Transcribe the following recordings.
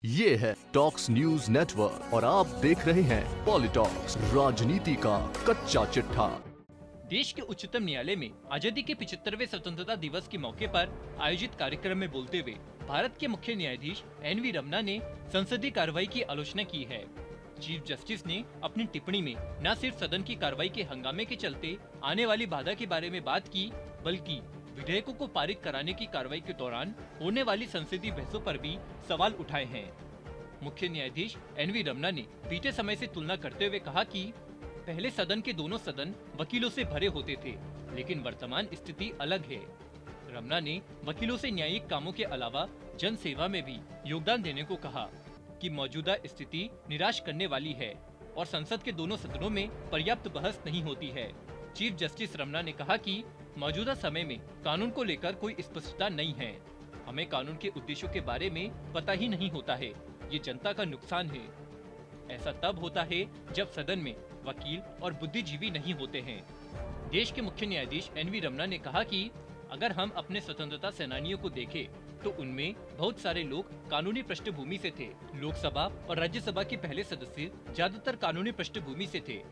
ये है talks news network और आप देख रहे हैं पॉलिटॉक्स, राजनीति का कच्चा चिट्ठा। देश के उच्चतम न्यायालय में आजादी के 75वें स्वतंत्रता दिवस के मौके पर आयोजित कार्यक्रम में बोलते हुए भारत के मुख्य न्यायाधीश एन.वी. रमन्ना ने संसदीय कार्रवाई की आलोचना की है। चीफ जस्टिस ने अपनी टिप्पणी में न सिर्फ सदन की कार्रवाई के हंगामे के चलते आने वाली बाधा के बारे में बात की, बल्कि विधेयकों को पारित कराने की कार्रवाई के दौरान होने वाली संसदीय बहसों पर भी सवाल उठाए हैं। मुख्य न्यायाधीश एन.वी. रमन्ना ने बीते समय से तुलना करते हुए कहा कि पहले सदन के दोनों सदन वकीलों से भरे होते थे, लेकिन वर्तमान स्थिति अलग है। रमन्ना ने वकीलों से न्यायिक कामों के अलावा जन सेवा में भी योगदान देने को कहा कि मौजूदा स्थिति निराश करने वाली है और संसद के दोनों सदनों में पर्याप्त बहस नहीं होती है। चीफ जस्टिस रमन्ना ने कहा कि मौजूदा समय में कानून को लेकर कोई स्पष्टता नहीं है। हमें कानून के उद्देश्यों के बारे में पता ही नहीं होता है। ये जनता का नुकसान है। ऐसा तब होता है जब सदन में वकील और बुद्धिजीवी नहीं होते हैं। देश के मुख्य न्यायाधीश एन.वी. रमन्ना ने कहा कि अगर हम अपने स्वतंत्रता सेनानियों को देखें तो उनमें बहुत सारे लोग कानूनी पृष्ठभूमि से थे। लोकसभा और राज्यसभा के पहले सदस्य ज्यादातर कानूनी पृष्ठभूमि से थे।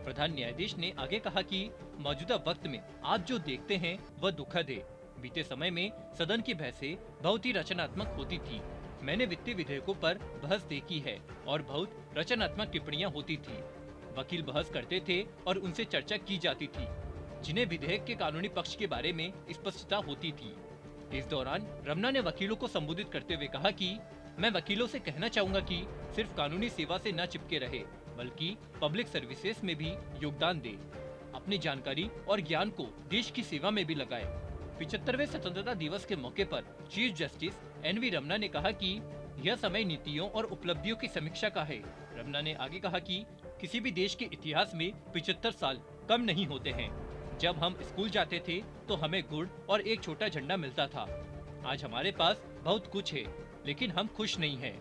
प्रधान न्यायाधीश ने आगे कहा कि मौजूदा वक्त में आप जो देखते हैं वह दुखद है। बीते समय में सदन की बहसें बहुत ही रचनात्मक होती थी। मैंने वित्तीय विधेयकों पर बहस देखी है और बहुत रचनात्मक टिप्पणियां होती थी। वकील बहस करते थे और उनसे चर्चा की जाती थी, जिन्हें विधेयक के कानूनी पक्ष के बारे में स्पष्टता होती थी। इस दौरान रमन्ना ने वकीलों को संबोधित करते हुए कहा कि मैं वकीलों से कहना चाहूंगा कि सिर्फ कानूनी सेवा से न चिपके रहे, बल्कि पब्लिक सर्विसेज में भी योगदान दे। अपनी जानकारी और ज्ञान को देश की सेवा में भी लगाए। 75वें स्वतंत्रता दिवस के मौके पर चीफ जस्टिस एन.वी. रमन्ना ने कहा कि यह समय नीतियों और उपलब्धियों की समीक्षा का है। रमन्ना ने आगे कहा कि किसी भी देश के इतिहास में 75 साल कम नहीं होते हैं। जब हम स्कूल जाते थे तो हमें गुड़ और एक छोटा झंडा मिलता था। आज हमारे पास बहुत कुछ है, लेकिन हम खुश नहीं हैं।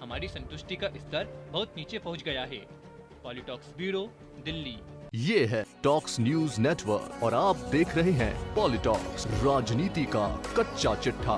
हमारी संतुष्टि का स्तर बहुत नीचे पहुंच गया है। पॉलिटॉक्स ब्यूरो, दिल्ली। ये है टॉक्स न्यूज नेटवर्क और आप देख रहे हैं पॉलिटॉक्स, राजनीति का कच्चा चिट्ठा।